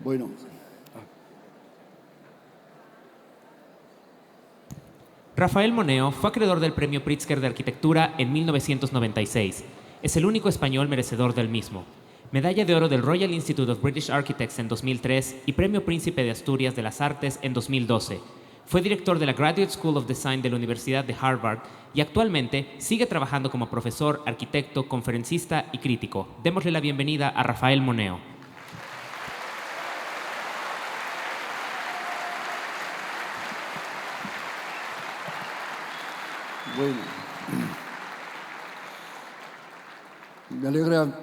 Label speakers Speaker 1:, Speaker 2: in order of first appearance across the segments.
Speaker 1: Bueno.
Speaker 2: Rafael Moneo fue acreedor del Premio Pritzker de Arquitectura en 1996. Es el único español merecedor del mismo. Medalla de oro del Royal Institute of British Architects en 2003 y Premio Príncipe de Asturias de las Artes en 2012. Fue director de la Graduate School of Design de la Universidad de Harvard y actualmente sigue trabajando como profesor, arquitecto, conferencista y crítico. Démosle la bienvenida a Rafael Moneo.
Speaker 1: Bueno, me alegra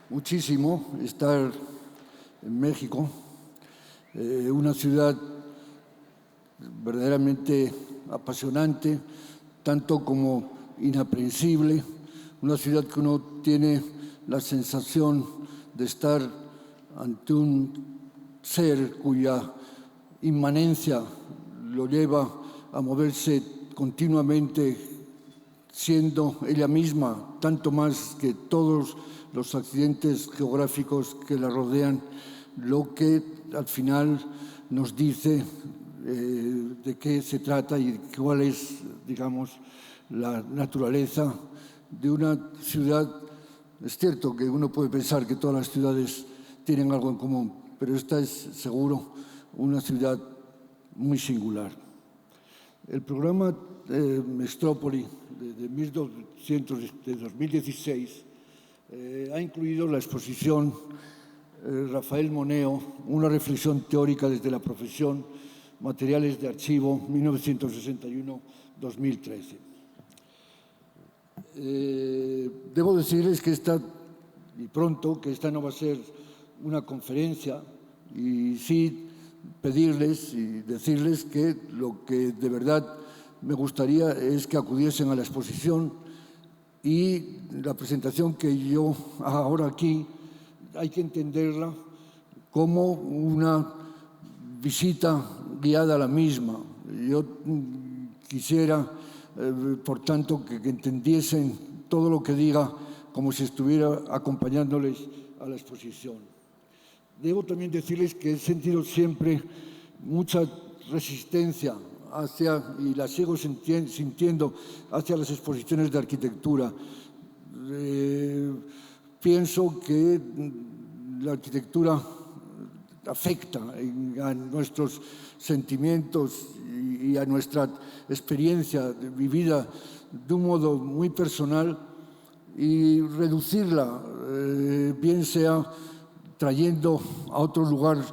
Speaker 1: muchísimo estar en México, una ciudad verdaderamente apasionante, tanto como inaprehensible, una ciudad que uno tiene la sensación de estar ante un ser cuya inmanencia lo lleva a moverse continuamente, siendo ella misma, tanto más que todos los accidentes geográficos que la rodean, lo que al final nos dice de qué se trata y cuál es, digamos, la naturaleza de una ciudad. Es cierto que uno puede pensar que todas las ciudades tienen algo en común, pero esta es seguro una ciudad muy singular. El programa Mestrópoli de 2016 ha incluido la exposición Rafael Moneo, una reflexión teórica desde la profesión, materiales de archivo, 1961-2013. Debo decirles que esta no va a ser una conferencia, y sí pedirles y decirles que lo que de verdad me gustaría es que acudiesen a la exposición, y la presentación que yo hago ahora aquí hay que entenderla como una visita guiada a la misma. Yo quisiera, por tanto, que entendiesen todo lo que diga como si estuviera acompañándoles a la exposición. Debo también decirles que he sentido siempre mucha resistencia y la sigo sintiendo hacia las exposiciones de arquitectura. Pienso que la arquitectura afecta a nuestros sentimientos y a nuestra experiencia vivida de un modo muy personal, y reducirla, bien sea trayendo a otro lugar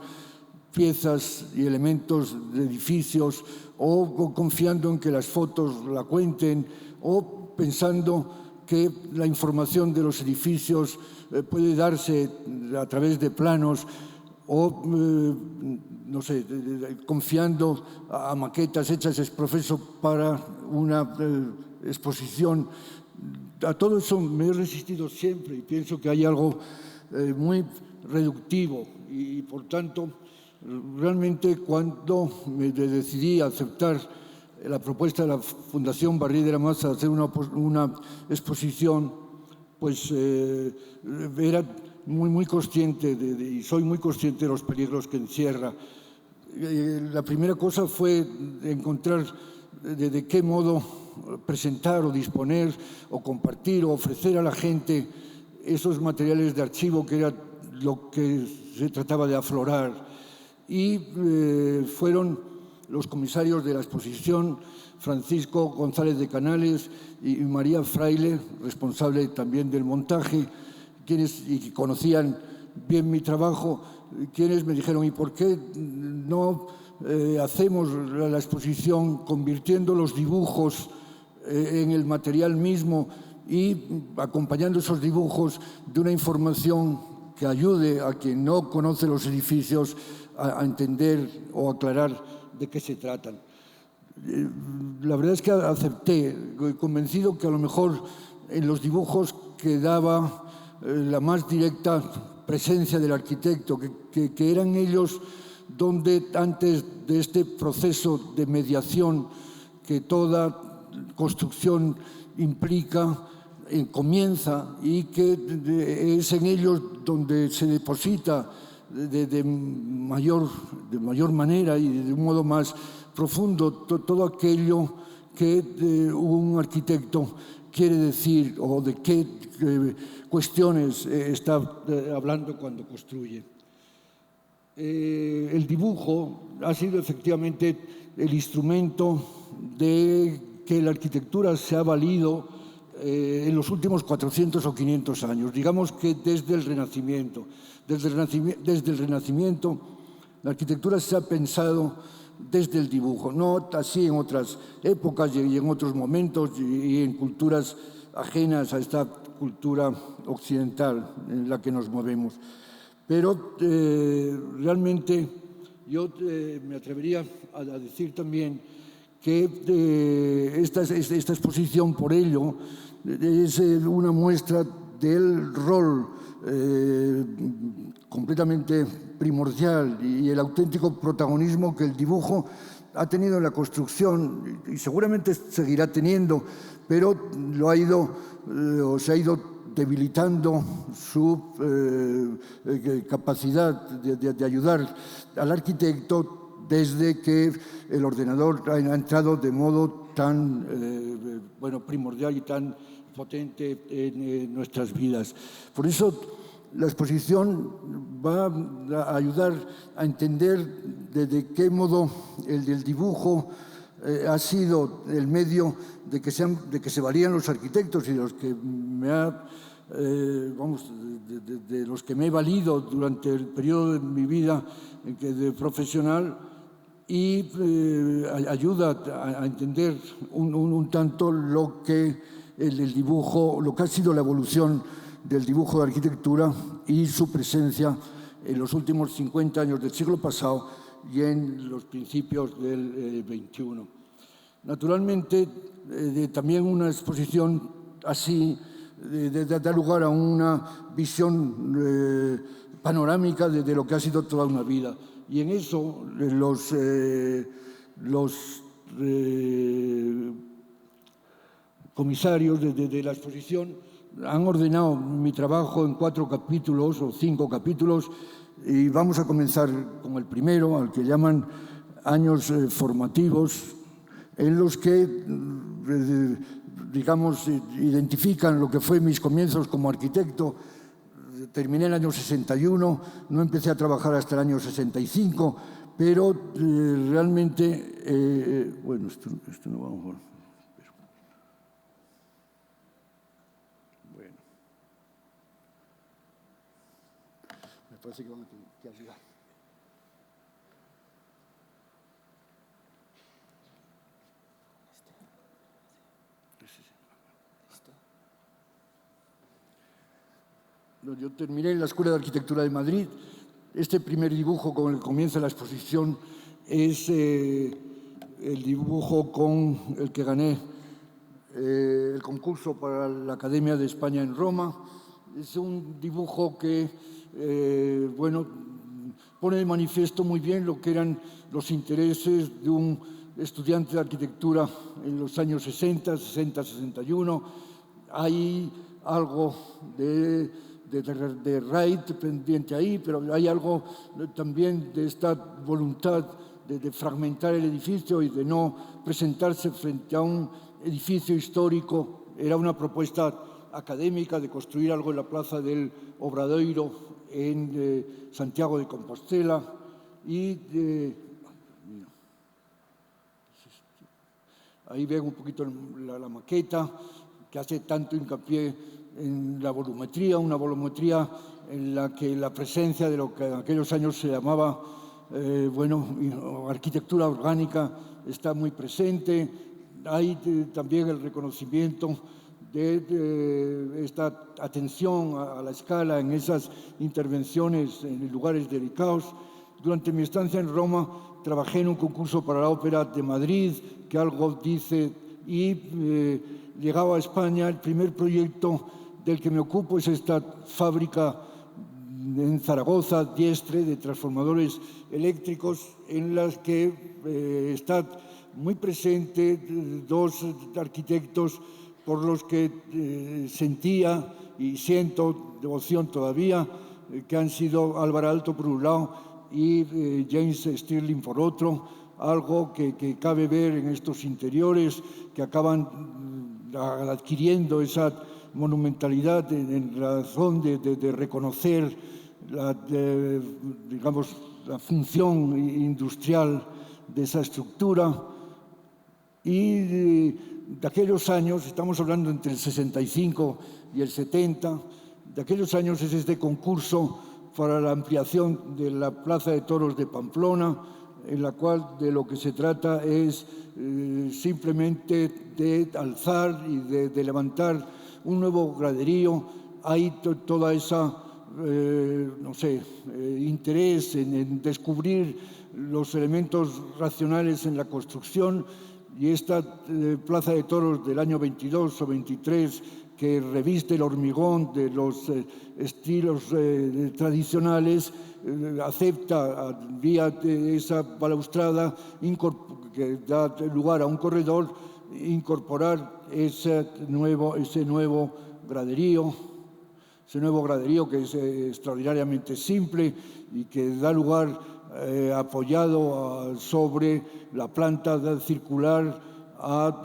Speaker 1: piezas y elementos de edificios, o confiando en que las fotos la cuenten, o pensando que la información de los edificios puede darse a través de planos, o, no sé, confiando a maquetas hechas ex professo para una exposición. A todo eso me he resistido siempre, y pienso que hay algo muy reductivo, y por tanto, realmente cuando me decidí a aceptar la propuesta de la Fundación Barrié de la Masa de hacer una exposición, pues era muy consciente y soy muy consciente de los peligros que encierra. La primera cosa fue encontrar de qué modo presentar o disponer o compartir o ofrecer a la gente esos materiales de archivo, que era lo que se trataba de aflorar. Y fueron los comisarios de la exposición, Francisco González de Canales y María Fraile, responsable también del montaje, y conocían bien mi trabajo, quienes me dijeron: ¿y por qué no hacemos la exposición convirtiendo los dibujos en el material mismo y acompañando esos dibujos de una información que ayude a quien no conoce los edificios a entender o aclarar de qué se tratan? La verdad es que acepté, convencido que a lo mejor en los dibujos quedaba la más directa presencia del arquitecto, que eran ellos donde, antes de este proceso de mediación que toda construcción implica, comienza, y que es en ellos donde se deposita de mayor manera y de un modo más profundo todo aquello que un arquitecto quiere decir o de qué cuestiones está hablando cuando construye. El dibujo ha sido efectivamente el instrumento de que la arquitectura se ha valido en los últimos 400 o 500 años. Digamos que desde el Renacimiento. Desde el Renacimiento la arquitectura se ha pensado desde el dibujo, no así en otras épocas y en otros momentos y en culturas ajenas a esta cultura occidental en la que nos movemos. Pero realmente yo me atrevería a decir también que esta exposición, por ello, es una muestra del rol completamente primordial y el auténtico protagonismo que el dibujo ha tenido en la construcción y seguramente seguirá teniendo, pero se ha ido debilitando su capacidad de ayudar al arquitecto desde que el ordenador ha entrado de modo tan primordial y tan potente en nuestras vidas. Por eso la exposición va a ayudar a entender de qué modo el dibujo ha sido el medio de que se valían los arquitectos y los que de los que me he valido durante el periodo de mi vida de profesional y ayuda a entender un tanto lo que el dibujo, lo que ha sido la evolución del dibujo de arquitectura y su presencia en los últimos 50 años del siglo pasado y en los principios del XXI. Naturalmente, también una exposición así da lugar a una visión panorámica de lo que ha sido toda una vida. Y en eso los comisarios de la exposición han ordenado mi trabajo en 4 capítulos o 5 capítulos y vamos a comenzar con el primero, al que llaman años formativos, en los que, digamos, identifican lo que fue mis comienzos como arquitecto. Terminé en el año 61, no empecé a trabajar hasta el año 65, pero realmente, esto no va mejor. Bueno, me parece que van a tener que ayudar. Yo terminé en la Escuela de Arquitectura de Madrid. Este primer dibujo con el que comienza la exposición es el dibujo con el que gané el concurso para la Academia de España en Roma. Es un dibujo que, pone de manifiesto muy bien lo que eran los intereses de un estudiante de arquitectura en los años 60, 61. Hay algo de Wright pendiente ahí, pero hay algo también de esta voluntad de fragmentar el edificio y de no presentarse frente a un edificio histórico. Era una propuesta académica de construir algo en la Plaza del Obradoiro en Santiago de Compostela y ahí ven un poquito la maqueta que hace tanto hincapié en la volumetría, una volumetría en la que la presencia de lo que en aquellos años se llamaba arquitectura orgánica está muy presente. Hay también el reconocimiento de esta atención a la escala en esas intervenciones en lugares delicados. Durante mi estancia en Roma trabajé en un concurso para la Ópera de Madrid, que algo dice, y llegaba a España el primer proyecto del que me ocupo es esta fábrica en Zaragoza, Diestre, de transformadores eléctricos, en las que están muy presentes 2 arquitectos por los que sentía y siento devoción todavía, que han sido Álvaro Aalto por un lado y James Stirling por otro, algo que cabe ver en estos interiores que acaban adquiriendo esa monumentalidad en razón de reconocer digamos, la función industrial de esa estructura. Y de aquellos años, estamos hablando entre el 65 y el 70, de aquellos años es este concurso para la ampliación de la Plaza de Toros de Pamplona, en la cual de lo que se trata es simplemente de alzar y de levantar un nuevo graderío. Hay toda esa, interés en descubrir los elementos racionales en la construcción, y esta Plaza de Toros del año 22 o 23, que reviste el hormigón de los estilos tradicionales, acepta, vía esa balaustrada que da lugar a un corredor, incorporar ese nuevo graderío que es extraordinariamente simple y que da lugar, apoyado sobre la planta circular, a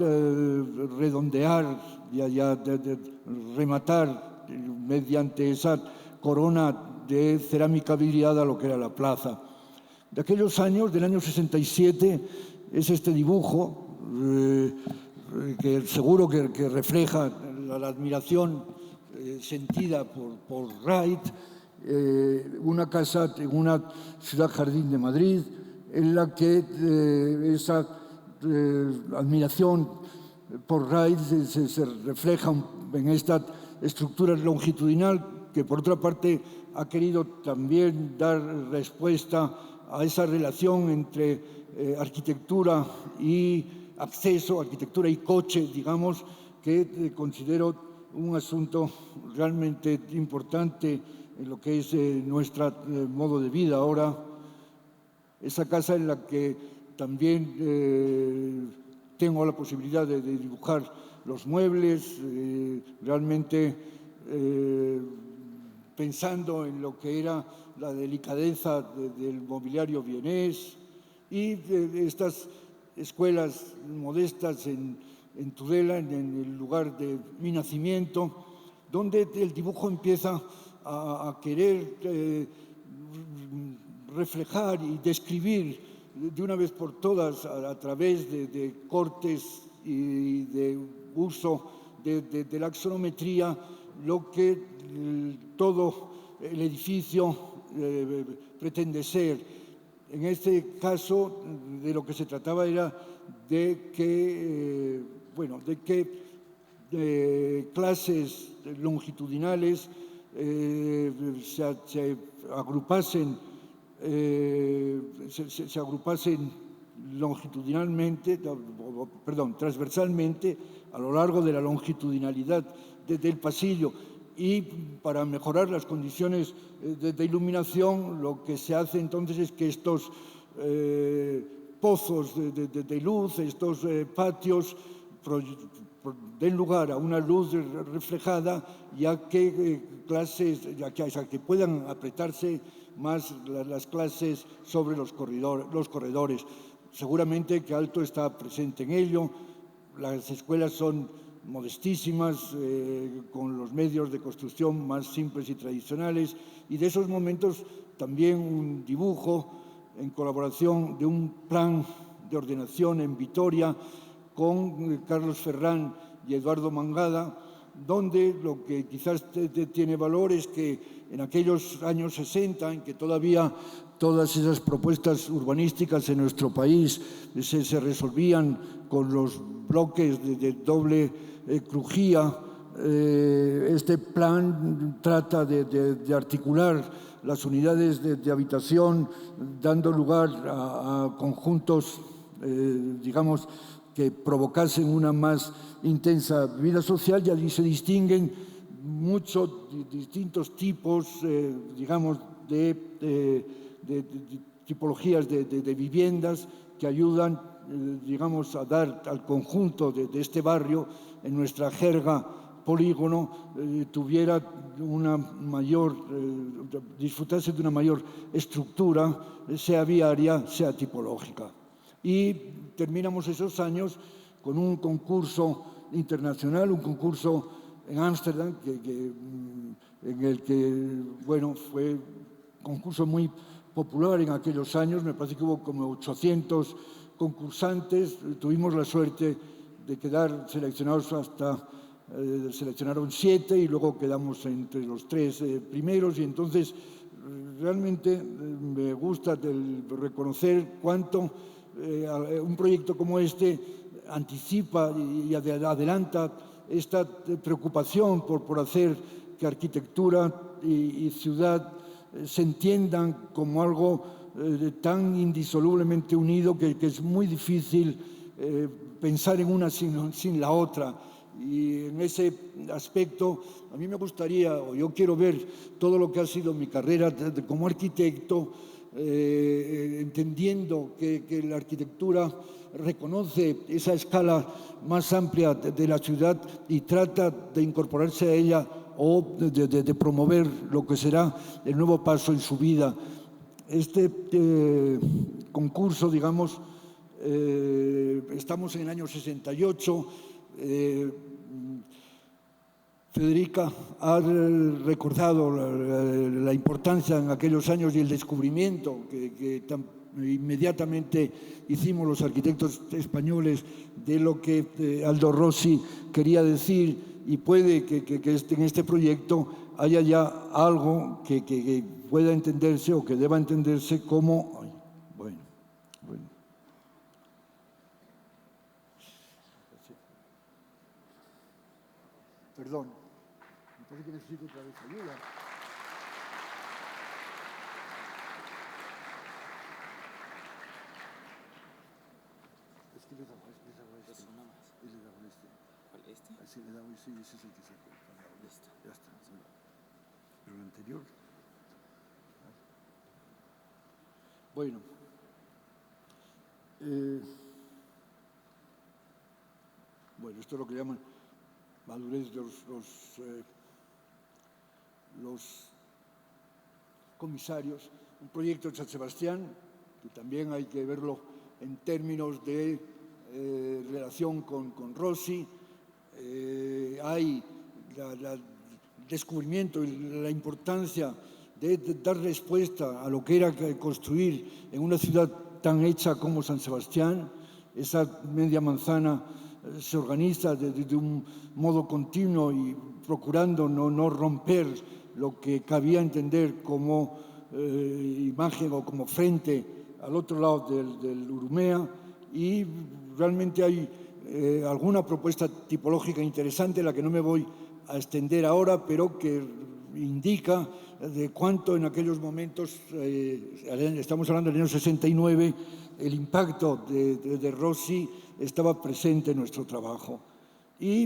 Speaker 1: redondear y a rematar mediante esa corona de cerámica vidriada lo que era la plaza. De aquellos años, del año 67, es este dibujo que seguro que refleja la admiración sentida por Wright, una casa en una ciudad jardín de Madrid, en la que esa admiración por Wright se refleja en esta estructura longitudinal, que por otra parte ha querido también dar respuesta a esa relación entre arquitectura y acceso, arquitectura y coche, digamos, que considero un asunto realmente importante en lo que es nuestro modo de vida ahora. Esa casa en la que también tengo la posibilidad de dibujar los muebles, realmente pensando en lo que era la delicadeza del mobiliario vienés, y de estas escuelas modestas en Tudela, en el lugar de mi nacimiento, donde el dibujo empieza a querer reflejar y describir de una vez por todas, a través de cortes y de uso de la axonometría, lo que todo el edificio pretende ser. En este caso, de lo que se trataba era de que clases longitudinales se agrupasen transversalmente a lo largo de la longitudinalidad del pasillo. Y para mejorar las condiciones de iluminación, lo que se hace entonces es que estos pozos de luz, estos patios, den lugar a una luz reflejada, ya que puedan apretarse más las clases sobre los corredores. Seguramente que Aalto está presente en ello. Las escuelas son modestísimas, con los medios de construcción más simples y tradicionales, y de esos momentos también un dibujo en colaboración de un plan de ordenación en Vitoria con Carlos Ferrán y Eduardo Mangada, donde lo que quizás tiene valor es que en aquellos años 60, en que todavía todas esas propuestas urbanísticas en nuestro país se resolvían con los bloques de doble crujía, este plan trata de articular las unidades de habitación, dando lugar a conjuntos, digamos, que provocasen una más intensa vida social, y allí se distinguen muchos distintos tipos, digamos, de tipologías de viviendas que ayudan, digamos, a dar al conjunto de este barrio, en nuestra jerga polígono tuviera disfrutase de una mayor estructura, sea viaria, sea tipológica. Y terminamos esos años con un concurso internacional, un concurso en Ámsterdam, en el que, bueno, fue un concurso muy popular en aquellos años. Me parece que hubo como 800 concursantes. Tuvimos la suerte de quedar seleccionados seleccionaron 7 y luego quedamos entre los 3 primeros, y entonces realmente me gusta reconocer cuánto un proyecto como este anticipa y adelanta esta preocupación por hacer que arquitectura y ciudad se entiendan como algo tan indisolublemente unido que es muy difícil pensar en una sin la otra. Y en ese aspecto a mí me gustaría, o yo quiero ver todo lo que ha sido mi carrera como arquitecto, entendiendo que la arquitectura reconoce esa escala más amplia de la ciudad y trata de incorporarse a ella o de promover lo que será el nuevo paso en su vida. Este concurso, digamos, estamos en el año 68. Federica ha recordado la importancia en aquellos años y el descubrimiento que inmediatamente hicimos los arquitectos españoles de lo que Aldo Rossi quería decir, y puede que en este proyecto haya ya algo que pueda entenderse o que deba entenderse como... Bueno. Perdón, me parece que necesito otra vez ayuda. Es que le daba este. Y le daba este.
Speaker 2: ¿Cuál, este?
Speaker 1: Así le daba, sí, ese es el que se fue.
Speaker 2: Listo.
Speaker 1: Ya está. Pero el anterior. Bueno. Bueno, esto es lo que llaman madurez de los comisarios. Un proyecto de San Sebastián, que también hay que verlo en términos de relación con Rossi. Hay el descubrimiento y la importancia de dar respuesta a lo que era construir en una ciudad tan hecha como San Sebastián. Esa media manzana se organiza de un modo continuo y procurando no romper lo que cabía entender como imagen o como frente al otro lado del Urumea, y realmente hay alguna propuesta tipológica interesante, la que no me voy a extender ahora, pero que indica de cuánto en aquellos momentos, estamos hablando del año 69, el impacto de Rossi estaba presente en nuestro trabajo. Y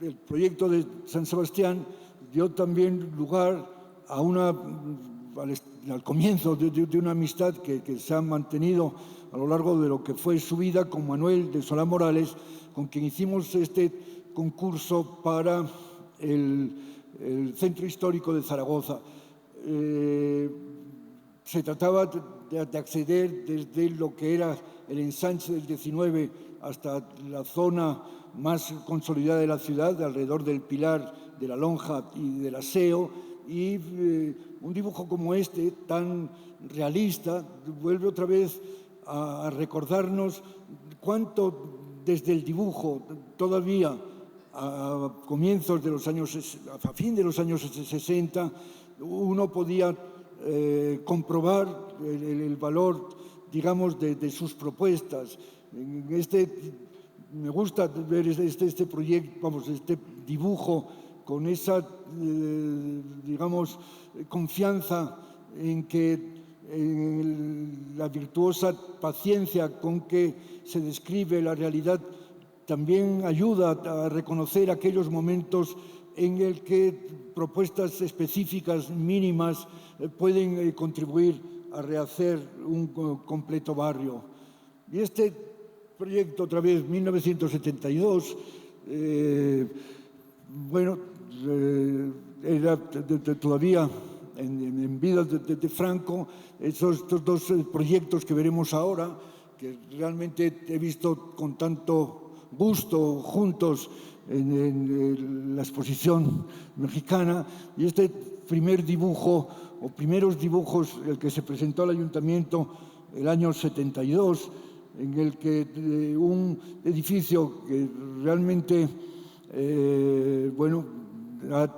Speaker 1: el proyecto de San Sebastián dio también lugar a al comienzo de una amistad que se ha mantenido a lo largo de lo que fue su vida con Manuel de Solá Morales, con quien hicimos este concurso para el Centro Histórico de Zaragoza. Se trataba de acceder desde lo que era el ensanche del 19 hasta la zona más consolidada de la ciudad, alrededor del Pilar, de la Lonja y del Aseo, y un dibujo como este, tan realista, vuelve otra vez a recordarnos cuánto desde el dibujo todavía a comienzos de los años, a fin de los años 60, uno podía comprobar el valor, digamos, de sus propuestas. Me gusta ver este proyecto, vamos, este dibujo con esa, digamos, confianza en la virtuosa paciencia con que se describe la realidad también ayuda a reconocer aquellos momentos en el que propuestas específicas mínimas pueden contribuir a rehacer un completo barrio. Y este proyecto, otra vez, 1972, Bueno, era todavía en vida de Franco, estos dos proyectos que veremos ahora, que realmente he visto con tanto gusto juntos en la exposición mexicana, y este primer dibujo, o primeros dibujos, el que se presentó al ayuntamiento el año 72, en el que un edificio que realmente bueno, ha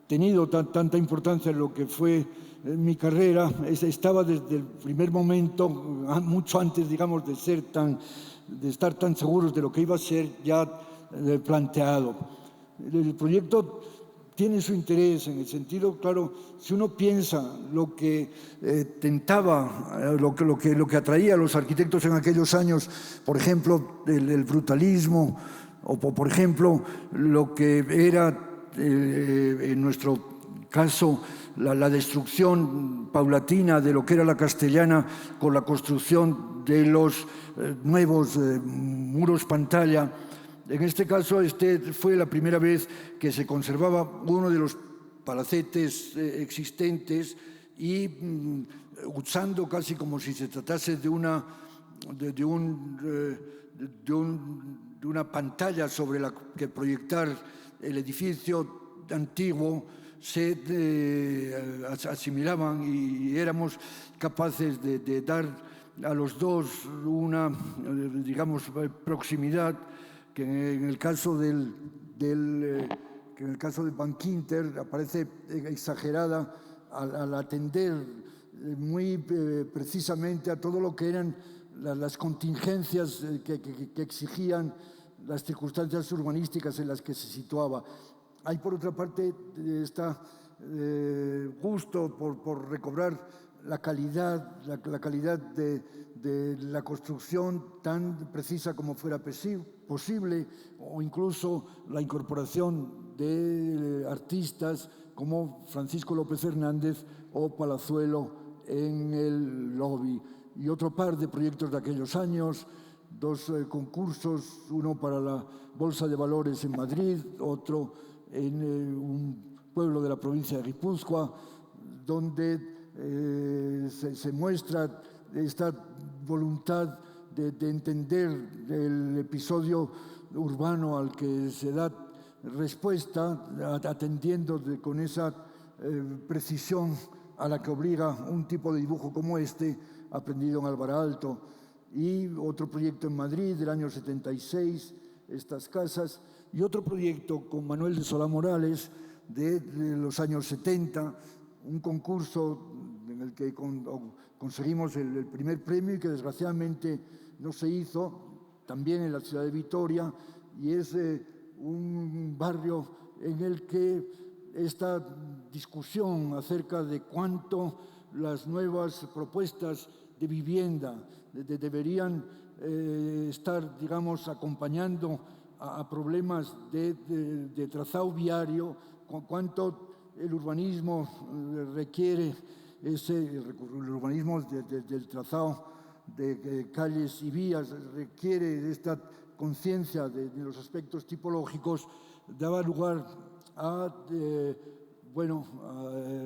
Speaker 1: tenido tanta importancia en lo que fue mi carrera, estaba desde el primer momento, mucho antes, digamos, de estar tan seguros de lo que iba a ser ya planteado. El proyecto tiene su interés en el sentido, claro, si uno piensa lo que tentaba, lo que atraía a los arquitectos en aquellos años, por ejemplo, el brutalismo, o por ejemplo, lo que era en nuestro caso la destrucción paulatina de lo que era la Castellana con la construcción de los nuevos muros pantalla. En este caso, fue la primera vez que se conservaba uno de los palacetes existentes y usando casi como si se tratase de una pantalla sobre la que proyectar el edificio antiguo, se asimilaban y éramos capaces de dar a los dos una, digamos, proximidad que en el caso de Bankinter aparece exagerada al atender muy precisamente a todo lo que eran las contingencias que exigían las circunstancias urbanísticas en las que se situaba. Hay, por otra parte, gusto por recobrar la calidad de la construcción tan precisa como fuera posible, o incluso la incorporación de artistas como Francisco López Hernández o Palazuelo en el lobby. Y otro par de proyectos de aquellos años, dos concursos, uno para la Bolsa de Valores en Madrid, otro en un pueblo de la provincia de Guipúzcoa, donde se muestra esta voluntad de entender el episodio urbano al que se da respuesta, atendiendo con esa precisión a la que obliga un tipo de dibujo como este, aprendido en Álvaro Alto. Y otro proyecto en Madrid del año 76, estas casas, y otro proyecto con Manuel de Solá Morales de los años 70, un concurso en el que conseguimos el primer premio y que desgraciadamente no se hizo, también en la ciudad de Vitoria, y es un barrio en el que esta discusión acerca de cuánto las nuevas propuestas de vivienda deberían estar, digamos, acompañando a problemas de trazado viario, cuánto el urbanismo requiere, el urbanismo del trazado de calles y vías requiere esta conciencia de los aspectos tipológicos, daba lugar a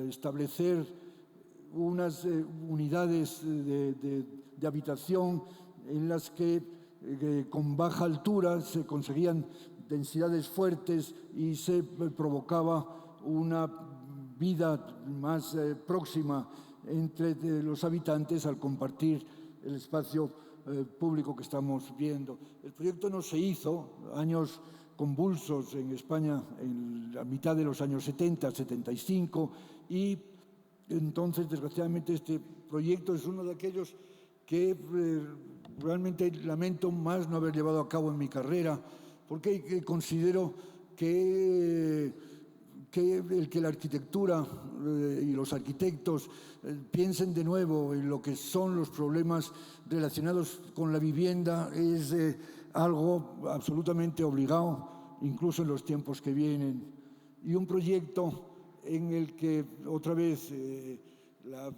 Speaker 1: establecer unas unidades de habitación en las que con baja altura se conseguían densidades fuertes y se provocaba una vida más próxima entre los habitantes al compartir el espacio público que estamos viendo. El proyecto no se hizo, años convulsos en España en la mitad de los años 70, 75, y entonces, desgraciadamente, este proyecto es uno de aquellos que realmente lamento más no haber llevado a cabo en mi carrera, porque considero que la arquitectura y los arquitectos piensen de nuevo en lo que son los problemas relacionados con la vivienda es algo absolutamente obligado, incluso en los tiempos que vienen. Y un proyecto en el que otra vez la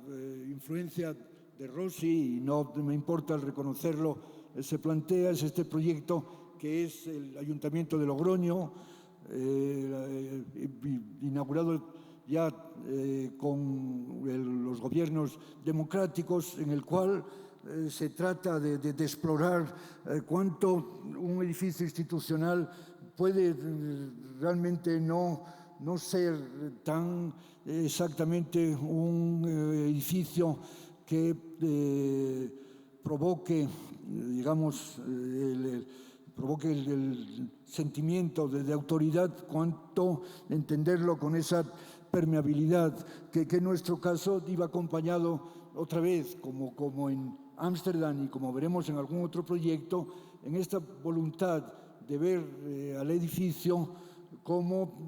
Speaker 1: influencia de Rossi, y no me importa reconocerlo, se plantea, es este proyecto que es el Ayuntamiento de Logroño, inaugurado ya con los gobiernos democráticos, en el cual se trata de explorar cuánto un edificio institucional puede realmente no ser tan exactamente un edificio que provoque, digamos, provoque el sentimiento de autoridad, cuanto entenderlo con esa permeabilidad que en nuestro caso iba acompañado otra vez, como en Ámsterdam y como veremos en algún otro proyecto, en esta voluntad de ver al edificio como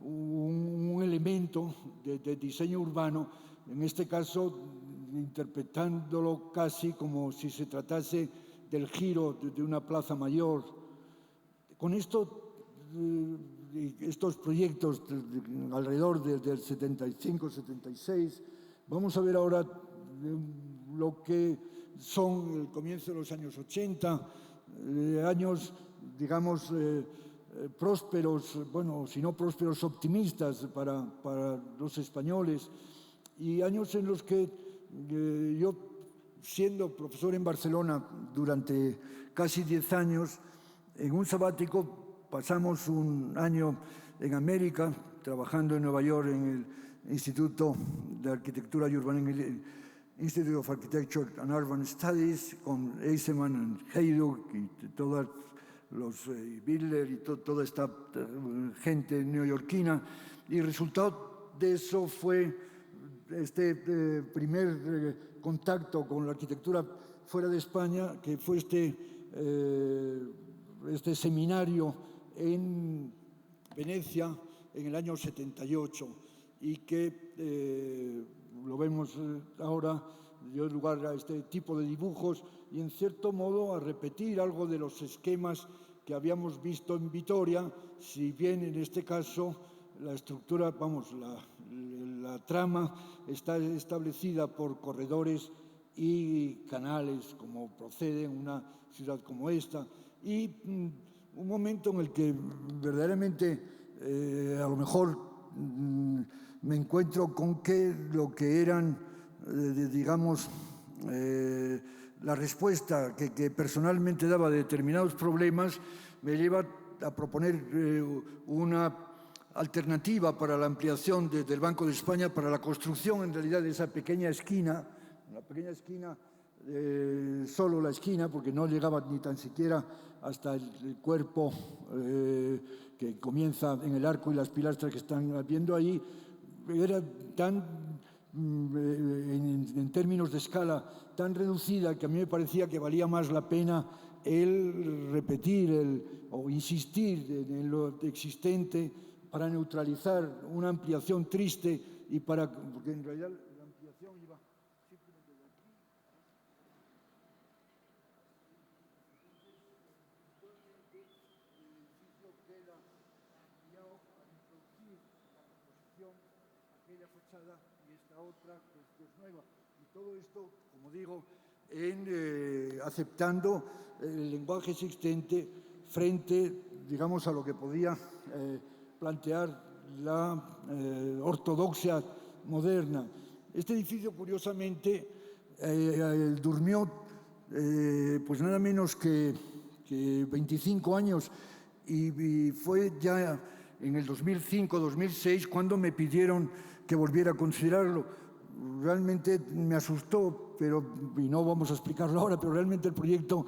Speaker 1: un elemento de diseño urbano, en este caso interpretándolo casi como si se tratase del giro de una plaza mayor. Con estos proyectos alrededor del 75-76, vamos a ver ahora lo que son el comienzo de los años 80, años, digamos, prósperos, bueno, si no prósperos, optimistas para los españoles, y años en los que yo, siendo profesor en Barcelona durante casi 10 años, en un sabático pasamos un año en América, trabajando en Nueva York en el Instituto de Arquitectura y Urbanismo, Institute of Architecture and Urban Studies, con Eisenman y Heyduk y todos los Bidler y toda esta gente neoyorquina. Y el resultado de eso fue este primer contacto con la arquitectura fuera de España, que fue este seminario en Venecia en el año 78, y que lo vemos ahora, dio lugar a este tipo de dibujos y en cierto modo a repetir algo de los esquemas que habíamos visto en Vitoria, si bien en este caso la estructura, vamos, la trama está establecida por corredores y canales, como procede en una ciudad como esta, y un momento en el que verdaderamente a lo mejor me encuentro con que lo que eran, digamos, la respuesta que personalmente daba a determinados problemas me lleva a proponer una alternativa para la ampliación del Banco de España, para la construcción en realidad de esa pequeña esquina, solo la esquina, porque no llegaba ni tan siquiera hasta el cuerpo que comienza en el arco y las pilastras que están viendo ahí. Era tan, en términos de escala, tan reducida que a mí me parecía que valía más la pena el repetir o insistir en lo existente para neutralizar una ampliación triste y porque en realidad la ampliación iba simplemente de aquí. Actualmente el edificio queda ampliado para introducir la composición, aquella fachada y esta otra que es nueva. Y todo esto, como digo, aceptando el lenguaje existente frente, digamos, a lo que podía plantear la ortodoxia moderna. Este edificio, curiosamente, durmió pues nada menos que 25 años y fue ya en el 2005-2006 cuando me pidieron que volviera a considerarlo. Realmente me asustó, y no vamos a explicarlo ahora, pero realmente el proyecto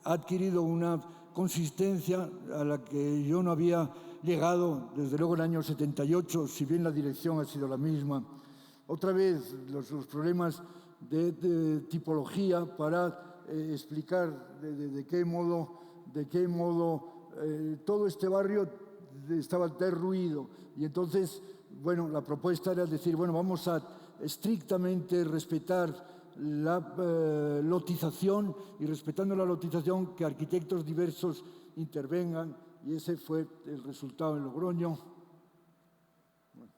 Speaker 1: ha adquirido una consistencia a la que yo no había llegado desde luego en el año 78, si bien la dirección ha sido la misma. Otra vez los problemas de tipología para explicar de qué modo todo este barrio estaba derruido. Y entonces, bueno, la propuesta era decir, bueno, vamos a estrictamente respetar la lotización y, respetando la lotización, que arquitectos diversos intervengan, y ese fue el resultado en Logroño. Bueno,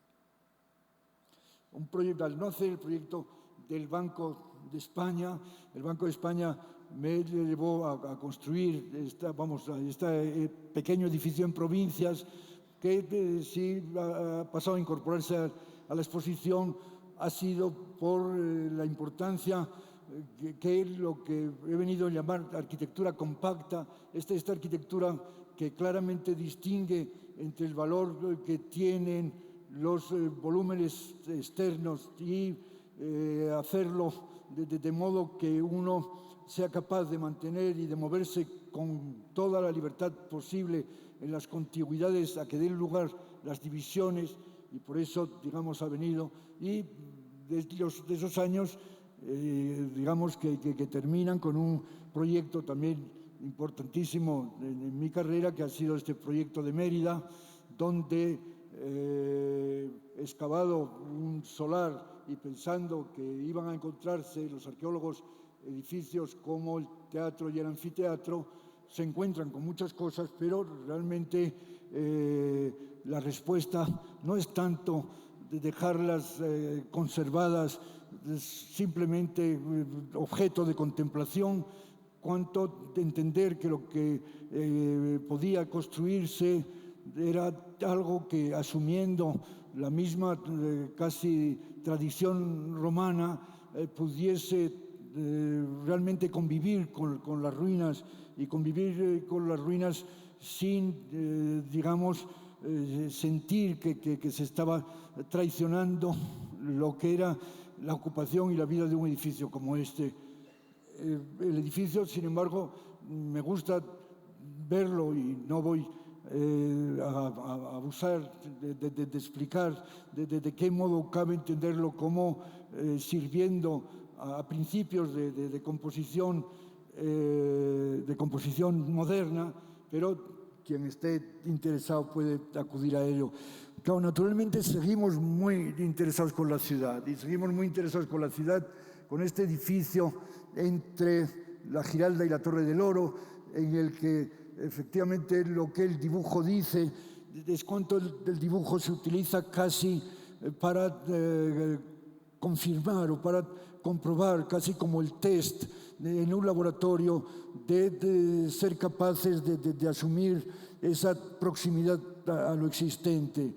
Speaker 1: un proyecto, al no hacer el proyecto del Banco de España, el Banco de España me llevó a construir esta pequeño edificio en Provincias, que sí ha pasado a incorporarse a la exposición, ha sido por la importancia que lo que he venido a llamar arquitectura compacta, esta arquitectura que claramente distingue entre el valor que tienen los volúmenes externos y hacerlo de modo que uno sea capaz de mantener y de moverse con toda la libertad posible en las contigüidades a que den lugar las divisiones, y por eso, digamos, ha venido. Y de esos años, digamos, que terminan con un proyecto también importantísimo en mi carrera, que ha sido este proyecto de Mérida, donde excavado un solar y pensando que iban a encontrarse los arqueólogos edificios como el teatro y el anfiteatro, se encuentran con muchas cosas, pero realmente la respuesta no es tanto de dejarlas conservadas, simplemente objeto de contemplación, cuanto de entender que lo que podía construirse era algo que, asumiendo la misma casi tradición romana, pudiese realmente convivir con las ruinas, y convivir con las ruinas sin, digamos, sentir que se estaba traicionando lo que era la ocupación y la vida de un edificio como este. El edificio, sin embargo, me gusta verlo, y no voy a abusar de explicar de qué modo cabe entenderlo como sirviendo a principios de composición moderna, pero quien esté interesado puede acudir a ello. Claro, naturalmente seguimos muy interesados con la ciudad, y seguimos muy interesados con la ciudad, con este edificio entre la Giralda y la Torre del Oro, en el que efectivamente lo que el dibujo dice es cuánto el dibujo se utiliza casi para confirmar o para comprobar, casi como el test en un laboratorio, de ser capaces de asumir esa proximidad a lo existente.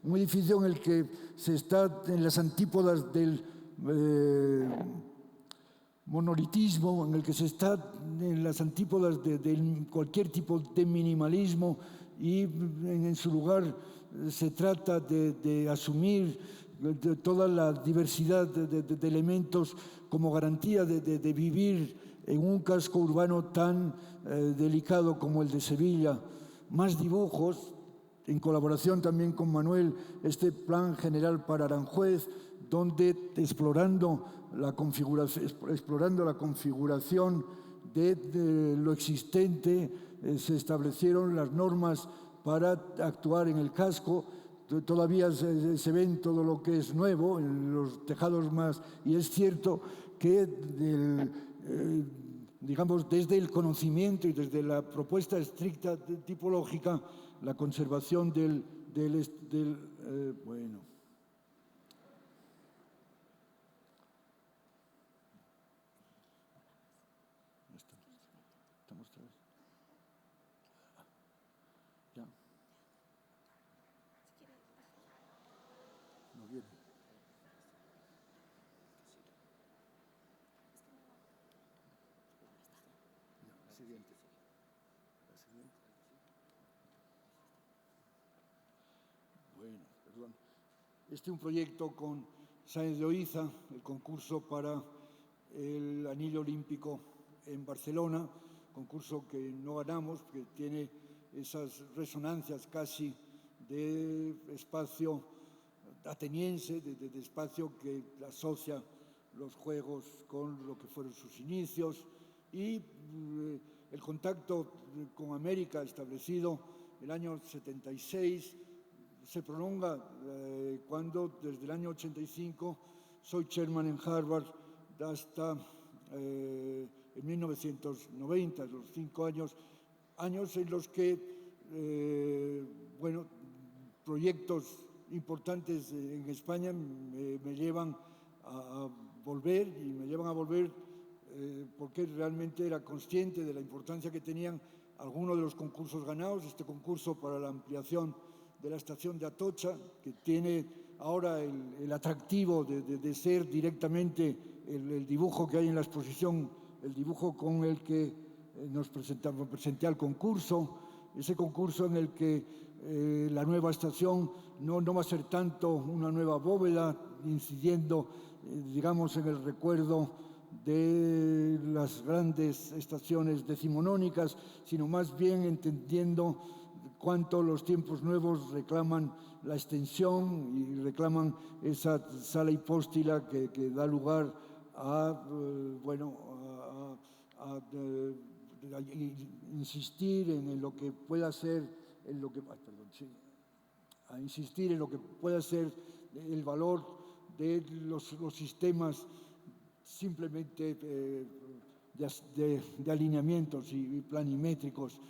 Speaker 1: Un edificio en el que se está en las antípodas del monolitismo, en el que se está en las antípodas de cualquier tipo de minimalismo, y en su lugar se trata de asumir toda la diversidad de elementos como garantía de vivir en un casco urbano tan delicado como el de Sevilla. Más dibujos, en colaboración también con Manuel, este plan general para Aranjuez, donde explorando la configuración de lo existente, se establecieron las normas para actuar en el casco. Todavía se ven todo lo que es nuevo, en los tejados más, y es cierto que digamos, desde el conocimiento y desde la propuesta estricta tipológica, la conservación bueno. Estamos otra vez. Ya. No viene. La siguiente. Bueno, perdón. Este es un proyecto con Sáenz de Oiza, el concurso para el anillo olímpico en Barcelona, concurso que no ganamos, que tiene esas resonancias casi de espacio ateniense, de espacio que asocia los Juegos con lo que fueron sus inicios, y el contacto con América establecido en el año 76 se prolonga cuando desde el año 85 soy chairman en Harvard hasta en 1990, los 5 años en los que, bueno, proyectos importantes en España me llevan a volver, y me llevan a volver porque realmente era consciente de la importancia que tenían algunos de los concursos ganados, este concurso para la ampliación de la estación de Atocha, que tiene ahora el atractivo de ser directamente el dibujo que hay en la exposición, el dibujo con el que presenté al concurso, ese concurso en el que la nueva estación no va a ser tanto una nueva bóveda, incidiendo, digamos, en el recuerdo de las grandes estaciones decimonónicas, sino más bien entendiendo cuánto los tiempos nuevos reclaman la extensión y reclaman esa sala hipóstila que da lugar a insistir en lo que pueda ser, a insistir en lo que pueda ser el valor de los sistemas simplemente de alineamientos y planimétricos.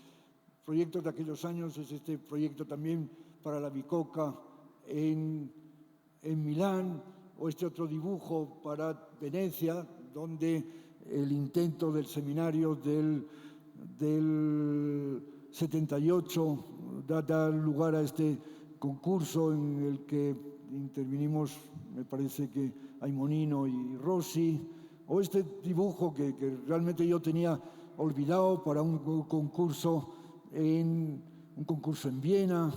Speaker 1: Proyectos de aquellos años es este proyecto también para la Bicocca en Milán, o este otro dibujo para Venecia, donde el intento del seminario del 78 da lugar a este concurso en el que intervinimos, me parece que Aimonino y Rossi, o este dibujo que realmente yo tenía olvidado para un concurso en Viena,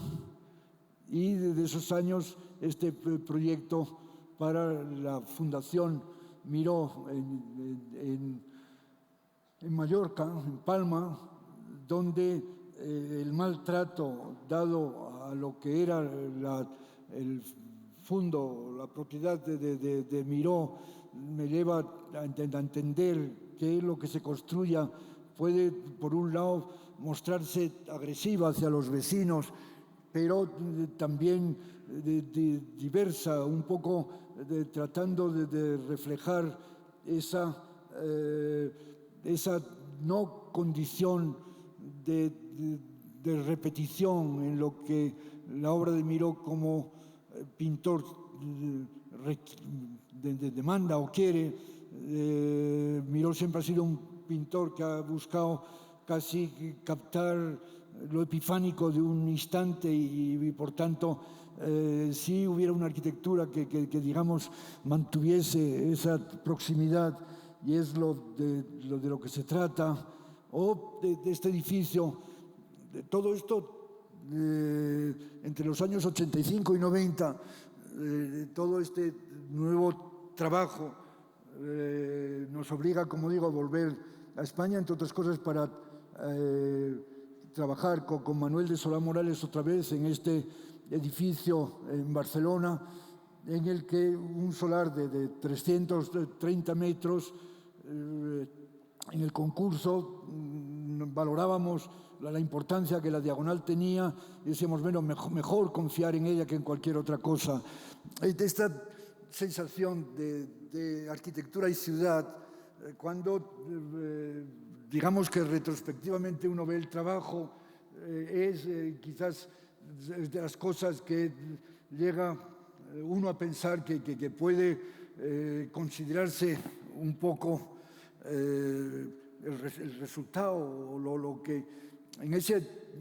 Speaker 1: y de esos años este proyecto para la Fundación Miró en Mallorca, en Palma, donde el maltrato dado a lo que era el fondo, la propiedad de Miró, me lleva a entender que lo que se construya puede, por un lado, mostrarse agresiva hacia los vecinos, pero también diversa, un poco tratando de reflejar esa no condición de repetición en lo que la obra de Miró como pintor demanda o quiere. Miró siempre ha sido un pintor que ha buscado casi captar lo epifánico de un instante y por tanto, si hubiera una arquitectura que digamos, mantuviese esa proximidad, y es de lo que se trata, o de este edificio, de todo esto entre los años 85 y 90, todo este nuevo trabajo nos obliga, como digo, a volver a España, entre otras cosas, para trabajar con Manuel de Solá Morales otra vez en este edificio en Barcelona, en el que un solar de 330 metros, en el concurso valorábamos la importancia que la diagonal tenía y decíamos, bueno, mejor confiar en ella que en cualquier otra cosa. Esta sensación de arquitectura y ciudad, cuando digamos que retrospectivamente uno ve el trabajo, es quizás de las cosas que llega uno a pensar que puede considerarse un poco el resultado, o lo que en ese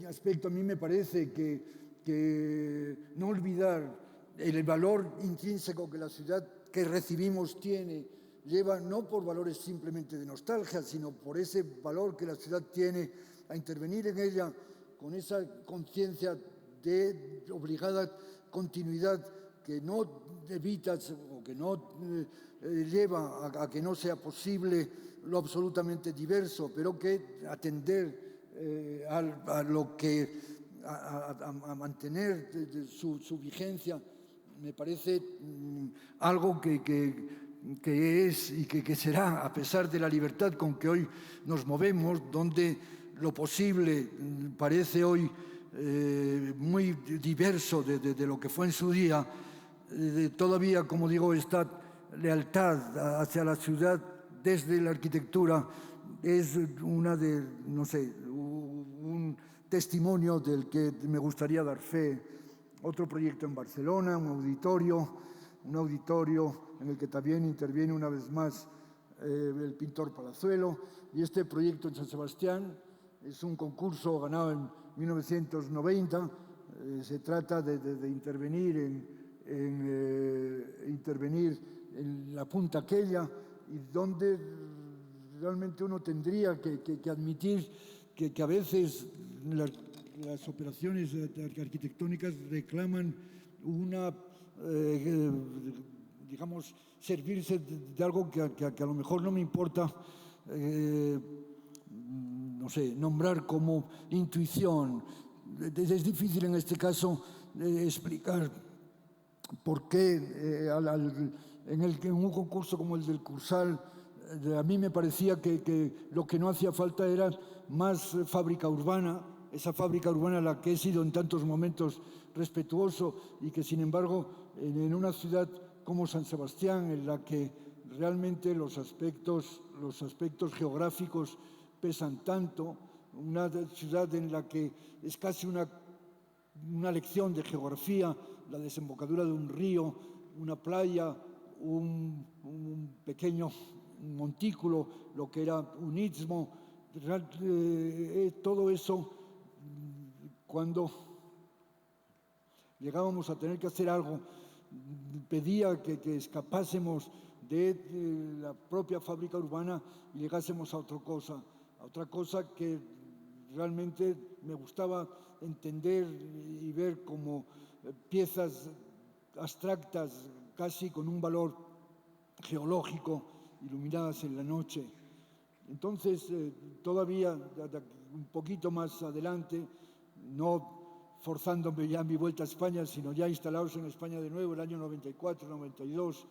Speaker 1: aspecto a mí me parece que no olvidar el valor intrínseco que la ciudad que recibimos tiene, lleva no por valores simplemente de nostalgia, sino por ese valor que la ciudad tiene a intervenir en ella con esa conciencia de obligada continuidad que no evita o que no lleva a que no sea posible lo absolutamente diverso, pero que atender a lo que a mantener su vigencia me parece algo que es y que será, a pesar de la libertad con que hoy nos movemos, donde lo posible parece hoy muy diverso de lo que fue en su día, todavía, como digo, esta lealtad hacia la ciudad desde la arquitectura es un testimonio del que me gustaría dar fe. Otro proyecto en Barcelona, un auditorio en el que también interviene una vez más el pintor Palazuelo, y este proyecto en San Sebastián es un concurso ganado en 1990. Se trata de intervenir en la punta aquella, y donde realmente uno tendría que admitir que a veces las operaciones arquitectónicas reclaman una, digamos, servirse de algo que a lo mejor no me importa, no sé, nombrar como intuición. Es difícil en este caso explicar por qué en un concurso como el del Cursal a mí me parecía que lo que no hacía falta era más fábrica urbana, esa fábrica urbana a la que he sido en tantos momentos respetuoso, y que sin embargo en una ciudad como San Sebastián, en la que realmente los aspectos geográficos pesan tanto, una ciudad en la que es casi una lección de geografía, la desembocadura de un río, una playa, un pequeño montículo, lo que era un istmo, todo eso, cuando llegábamos a tener que hacer algo, pedía que escapásemos de la propia fábrica urbana y llegásemos a otra cosa que realmente me gustaba entender y ver como piezas abstractas, casi con un valor geológico, iluminadas en la noche. Entonces, todavía un poquito más adelante, no forzándome ya mi vuelta a España, sino ya instalados en España de nuevo, el año 94, 92,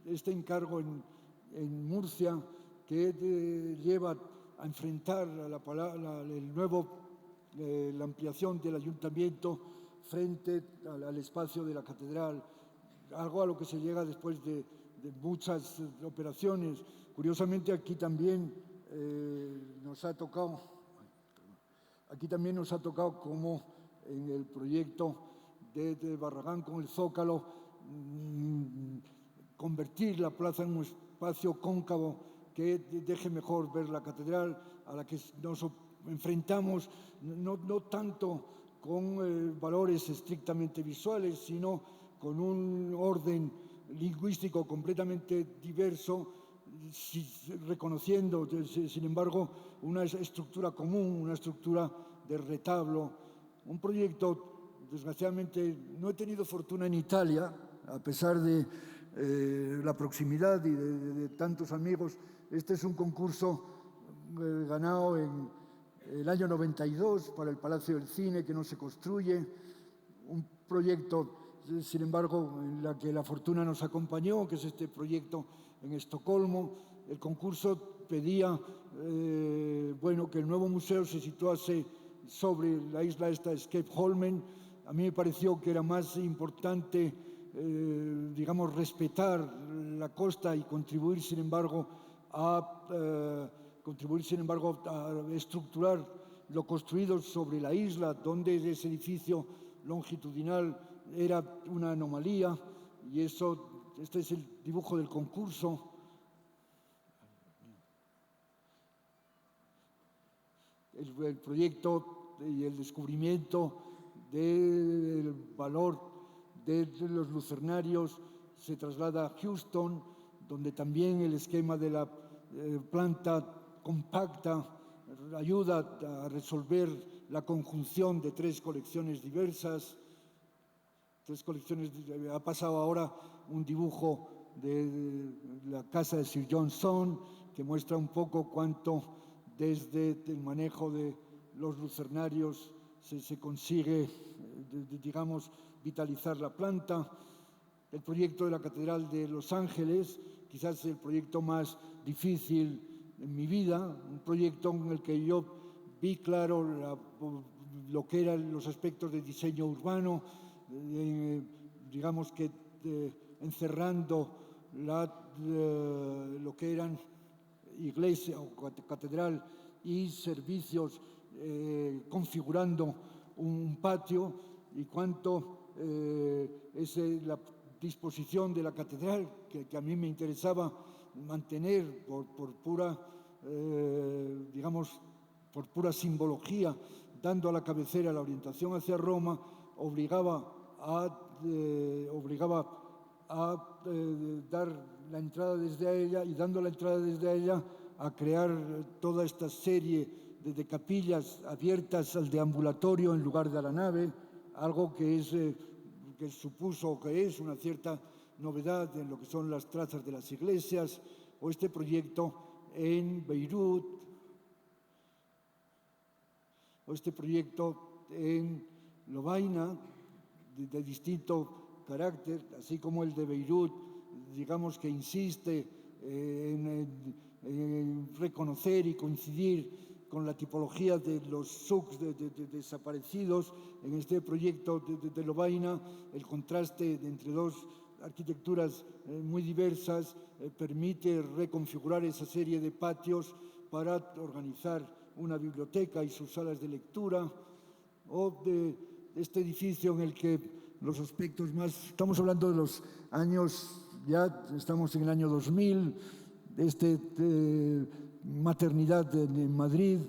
Speaker 1: este encargo en Murcia, que lleva a enfrentar la ampliación del ayuntamiento frente al espacio de la catedral, algo a lo que se llega después de muchas operaciones. Curiosamente, aquí también nos ha tocado como en el proyecto de Barragán con el Zócalo, convertir la plaza en un espacio cóncavo que deje mejor ver la catedral, a la que nos enfrentamos no tanto con valores estrictamente visuales, sino con un orden lingüístico completamente diverso, reconociendo, sin embargo, una estructura común, una estructura de retablo. Un proyecto, desgraciadamente, no he tenido fortuna en Italia, a pesar de la proximidad y de tantos amigos. Este es un concurso ganado en el año 92 para el Palacio del Cine, que no se construye. Un proyecto, sin embargo, en la que la fortuna nos acompañó, que es este proyecto en Estocolmo. El concurso pedía que el nuevo museo se situase sobre la isla esta Skeppsholmen. A mí me pareció que era más importante, digamos, respetar la costa y contribuir, sin embargo, a estructurar lo construido sobre la isla, donde ese edificio longitudinal era una anomalía. Y este es el dibujo del concurso. El proyecto y el descubrimiento del valor de los lucernarios se traslada a Houston, donde también el esquema de la planta compacta ayuda a resolver la conjunción de tres colecciones diversas. Ha pasado ahora un dibujo de la casa de Sir John Soane, que muestra un poco cuánto desde el manejo de los lucernarios se consigue, digamos, vitalizar la planta. El proyecto de la Catedral de Los Ángeles, quizás el proyecto más difícil en mi vida, un proyecto en el que yo vi claro lo que eran los aspectos de diseño urbano, digamos que encerrando lo que eran iglesia o catedral y servicios, configurando un patio, y cuánto la disposición de la catedral, que a mí me interesaba mantener por pura, digamos, por pura simbología, dando a la cabecera la orientación hacia Roma, obligaba a dar la entrada desde ella, y dando la entrada desde ella a crear toda esta serie de capillas abiertas al deambulatorio en lugar de a la nave, algo que supuso que es una cierta novedad en lo que son las trazas de las iglesias, o este proyecto en Beirut, o este proyecto en Lovaina, de distinto carácter, así como el de Beirut, digamos que insiste en reconocer y coincidir con la tipología de los souks desaparecidos. En este proyecto de Lovaina, el contraste entre dos arquitecturas muy diversas permite reconfigurar esa serie de patios para organizar una biblioteca y sus salas de lectura, o de este edificio en el que los aspectos más... Estamos hablando de los años, ya estamos en el año 2000, maternidad en Madrid,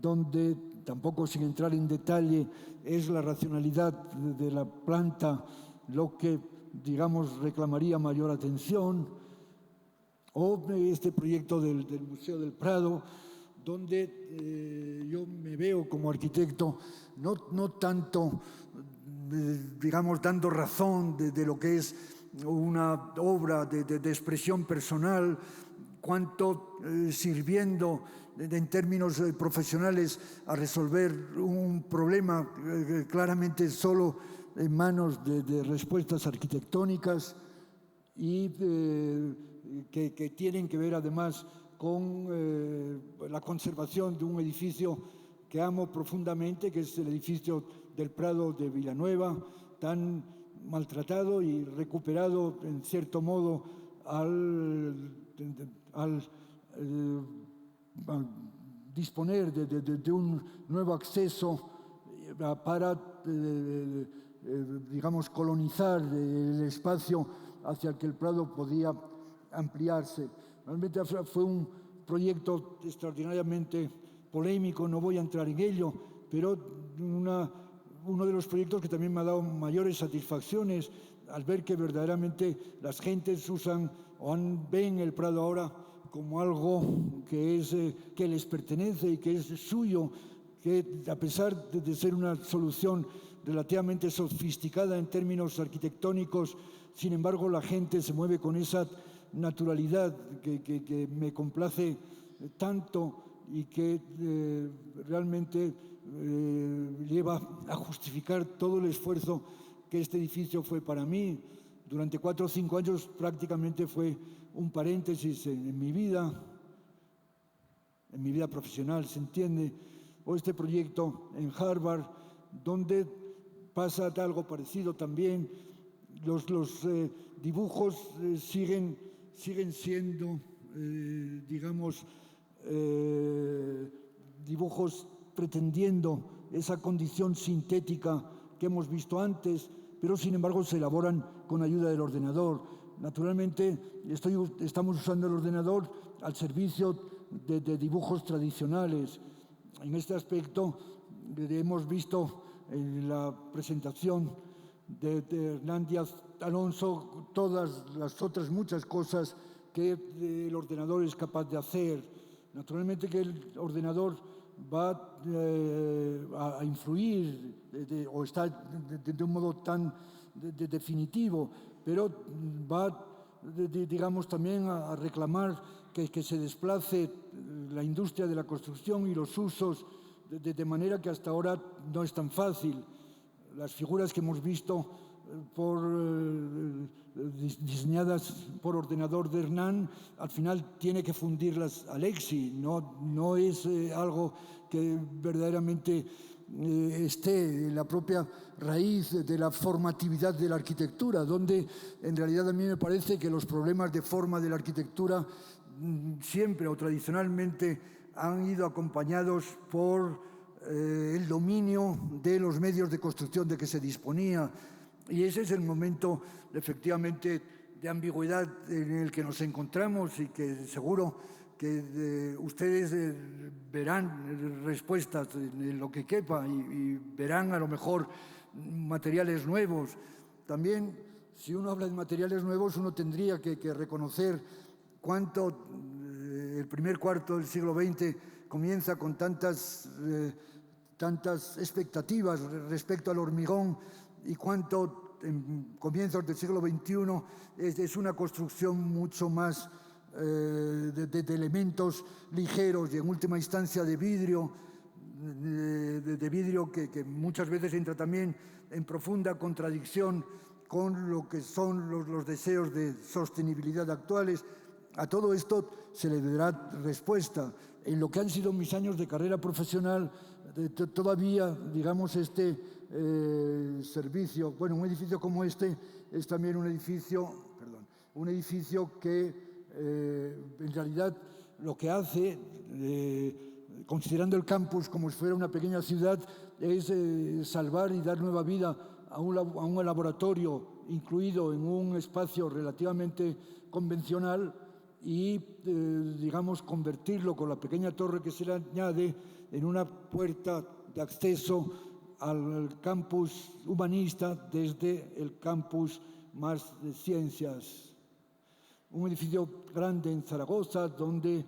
Speaker 1: donde, tampoco sin entrar en detalle, es la racionalidad de la planta lo que, digamos, reclamaría mayor atención, o este proyecto del Museo del Prado, donde yo me veo como arquitecto no tanto, digamos, dando razón de lo que es una obra de expresión personal, cuanto sirviendo en términos profesionales a resolver un problema claramente solo en manos de respuestas arquitectónicas, y que tienen que ver además con la conservación de un edificio que amo profundamente, que es el edificio del Prado de Villanueva, tan maltratado y recuperado en cierto modo al disponer de un nuevo acceso para, digamos, colonizar el espacio hacia el que el Prado podía ampliarse. Realmente fue un proyecto extraordinariamente polémico, no voy a entrar en ello, pero uno de los proyectos que también me ha dado mayores satisfacciones al ver que verdaderamente las gentes usan o ven el Prado ahora como algo que les pertenece y que es suyo, que a pesar de ser una solución relativamente sofisticada en términos arquitectónicos, sin embargo la gente se mueve con esa naturalidad que me complace tanto y que realmente lleva a justificar todo el esfuerzo que este edificio fue para mí. Durante 4 o 5 años prácticamente fue un paréntesis en mi vida profesional, se entiende, o este proyecto en Harvard, donde pasa algo parecido también. Los dibujos siguen siendo, digamos, dibujos pretendiendo esa condición sintética que hemos visto antes, pero sin embargo se elaboran con ayuda del ordenador. Naturalmente estamos usando el ordenador al servicio de dibujos tradicionales. En este aspecto hemos visto en la presentación de Hernán Díaz Alonso todas las otras muchas cosas que el ordenador es capaz de hacer. Naturalmente que el ordenador va a influir o está de un modo tan definitivo, pero va, digamos, también a reclamar que se desplace la industria de la construcción y los usos de manera que hasta ahora no es tan fácil. Las figuras que hemos visto diseñadas por ordenador de Hernán, al final tiene que fundirlas Alexi, no es algo que verdaderamente esté en la propia raíz de la formatividad de la arquitectura, donde en realidad a mí me parece que los problemas de forma de la arquitectura siempre o tradicionalmente han ido acompañados por el dominio de los medios de construcción de que se disponía, y ese es el momento efectivamente ambigüedad en el que nos encontramos y que seguro que ustedes verán respuestas en lo que quepa y verán a lo mejor materiales nuevos. También, si uno habla de materiales nuevos, uno tendría que reconocer cuánto el primer cuarto del siglo XX comienza con tantas expectativas respecto al hormigón y cuánto en comienzos del siglo XXI es una construcción mucho más de elementos ligeros y en última instancia de vidrio, que muchas veces entra también en profunda contradicción con lo que son los deseos de sostenibilidad actuales. A todo esto se le dará respuesta. En lo que han sido mis años de carrera profesional, todavía, digamos, este servicio, bueno, un edificio como este es también un edificio que en realidad lo que hace, considerando el campus como si fuera una pequeña ciudad, es salvar y dar nueva vida a un laboratorio incluido en un espacio relativamente convencional y, digamos, convertirlo con la pequeña torre que se le añade en una puerta de acceso al campus humanista desde el campus más de ciencias. Un edificio grande en Zaragoza donde,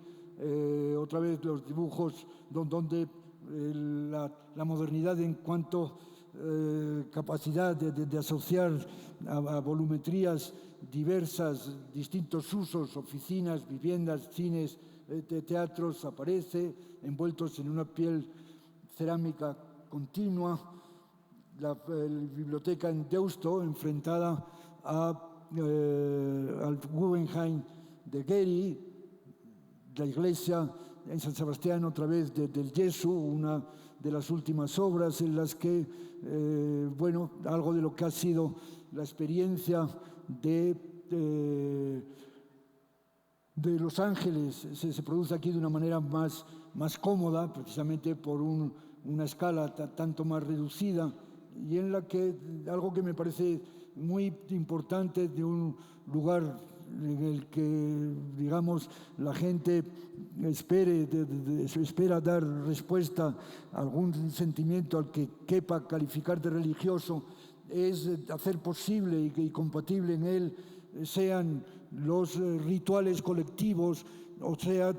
Speaker 1: otra vez, los dibujos, donde la modernidad en cuanto capacidad de asociar a volumetrías diversas, distintos usos, oficinas, viviendas, cines, teatros, aparece, envueltos en una piel cerámica continua. La biblioteca en Deusto, enfrentada al Guggenheim de Getty, la iglesia en San Sebastián, otra vez del Yesu, una de las últimas obras en las que, bueno, algo de lo que ha sido la experiencia de Los Ángeles se produce aquí de una manera más cómoda, precisamente por una escala tanto más reducida, y en la que algo que me parece muy importante de un lugar en el que, digamos, la gente espera dar respuesta a algún sentimiento al que quepa calificar de religioso, es hacer posible y compatible en él sean los rituales colectivos, o sea,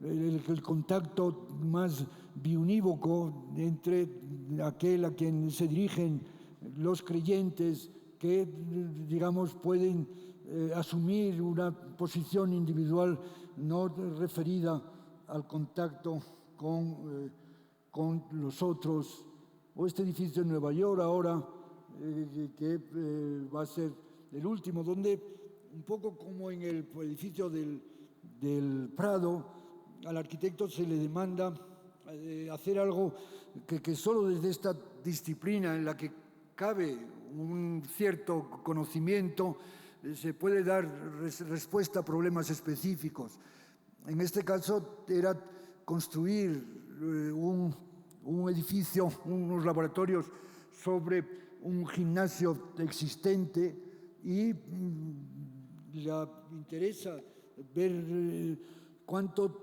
Speaker 1: el contacto más biunívoco entre aquel a quien se dirigen los creyentes que, digamos, pueden asumir una posición individual no referida al contacto con los otros. O este edificio en Nueva York ahora, que va a ser el último, donde un poco como en el edificio del Prado, al arquitecto se le demanda hacer algo que solo desde esta disciplina en la que cabe un cierto conocimiento se puede dar respuesta a problemas específicos. En este caso era construir un edificio, unos laboratorios sobre un gimnasio existente, y le interesa ver cuánto.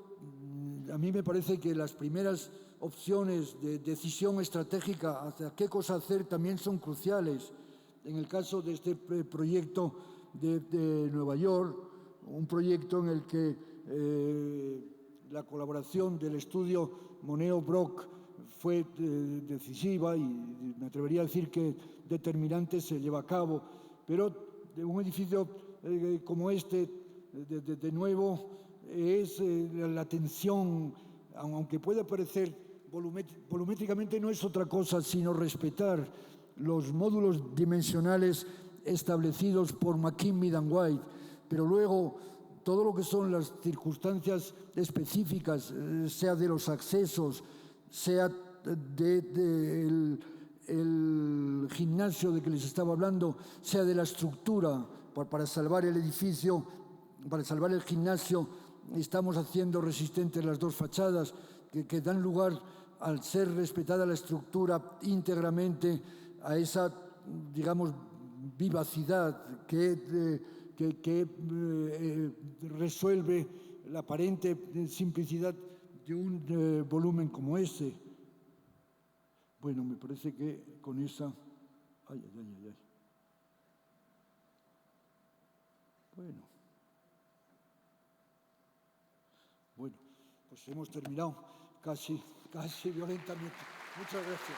Speaker 1: A mí me parece que las primeras opciones de decisión estratégica hacia qué cosa hacer también son cruciales. En el caso de este proyecto de Nueva York, un proyecto en el que la colaboración del estudio Moneo-Brock fue decisiva y me atrevería a decir que determinante, se lleva a cabo, pero un edificio como este, de nuevo, es la tensión, aunque pueda parecer volumétricamente, no es otra cosa sino respetar los módulos dimensionales establecidos por McKinley and White, pero luego todo lo que son las circunstancias específicas, sea de los accesos, sea del gimnasio de que les estaba hablando, sea de la estructura, para salvar el edificio, para salvar el gimnasio, estamos haciendo resistentes las dos fachadas que dan lugar, al ser respetada la estructura íntegramente, a esa, digamos, vivacidad, que resuelve la aparente simplicidad de un volumen como ese. Bueno, me parece que con esa... Ay. Bueno, pues hemos terminado casi violentamente. Muchas gracias.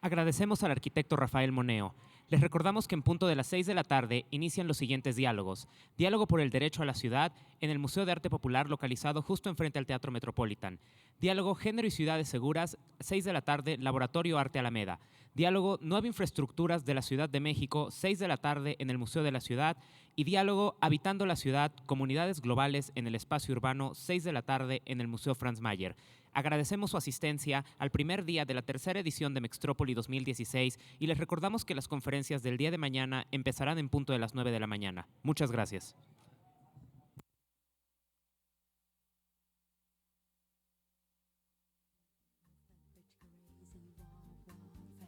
Speaker 2: Agradecemos al arquitecto Rafael Moneo. Les recordamos que en punto de las 6 de la tarde inician los siguientes diálogos. Diálogo por el derecho a la ciudad en el Museo de Arte Popular localizado justo enfrente al Teatro Metropolitan. Diálogo Género y Ciudades Seguras, 6 de la tarde, Laboratorio Arte Alameda. Diálogo Nueva Infraestructuras de la Ciudad de México, 6 de la tarde en el Museo de la Ciudad. Y diálogo Habitando la Ciudad, Comunidades Globales en el Espacio Urbano, 6 de la tarde en el Museo Franz Mayer. Agradecemos su asistencia al primer día de la tercera edición de Mextrópoli 2016 y les recordamos que las conferencias del día de mañana empezarán en punto de las 9 de la mañana. Muchas gracias.